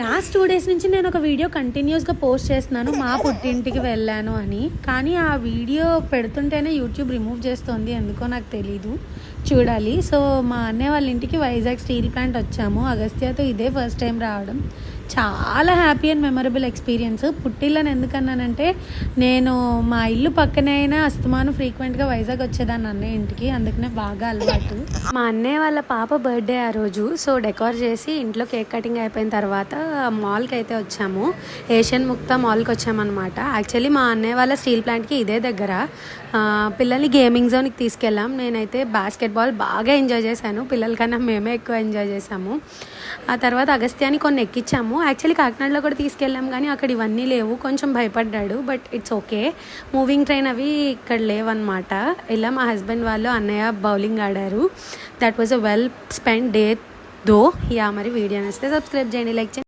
Last 2 days నుంచి నేను ఒక వీడియో కంటిన్యూస్గా పోస్ట్ చేస్తున్నాను, మా పుట్టింటికి వెళ్ళాను అని. కానీ ఆ వీడియో పెడుతుంటేనే యూట్యూబ్ రిమూవ్ చేస్తుంది, ఎందుకో నాకు తెలీదు, చూడాలి. సో మా అన్నయ్య వాళ్ళ ఇంటికి వైజాగ్ స్టీల్ ప్లాంట్ వచ్చాము. అగస్త్యతో ఇదే ఫస్ట్ టైం రావడం. చాలా హ్యాపీ అండ్ మెమరబుల్ ఎక్స్పీరియన్స్. పుట్టిల్లని ఎందుకన్నానంటే, నేను మా ఇల్లు పక్కనే అయినా అస్తమానం ఫ్రీక్వెంట్గా వైజాగ్ వచ్చేదాన్ని అన్నయ్య ఇంటికి, అందుకనే బాగా అలవాటు. మా అన్నయ్య వాళ్ళ పాప బర్త్డే ఆ రోజు. సో డెకార్ చేసి ఇంట్లో కేక్ కటింగ్ అయిపోయిన తర్వాత మాల్కి అయితే వచ్చాము. ఏషియన్ ముక్తా మాల్కి వచ్చామన్నమాట. యాక్చువల్లీ మా అన్నయ్య వాళ్ళ స్టీల్ ప్లాంట్కి ఇదే దగ్గర. పిల్లల్ని గేమింగ్ జోన్కి తీసుకెళ్ళాం. నేనైతే బాస్కెట్బాల్ బాగా ఎంజాయ్ చేశాను, పిల్లల కన్నా మేమే ఎక్కువ ఎంజాయ్ చేశాము. ఆ తర్వాత అగస్త్యాన్ని కొన్ని ఎక్కించాము. యాక్చువల్లీ కాకినాడలో కూడా తీసుకెళ్ళాం, కానీ అక్కడ ఇవన్నీ లేవు, కొంచెం భయపడ్డాడు. But it's okay, moving train అవి ఇక్కడ లేవన్నమాట. ఇలా మా హస్బెండ్ వాళ్ళు అన్నయ్య బౌలింగ్ ఆడారు. That was a well spend day though. Yeah, మరి వీడియో నచ్చితే సబ్స్క్రైబ్ చేయండి, లైక్ చేయండి.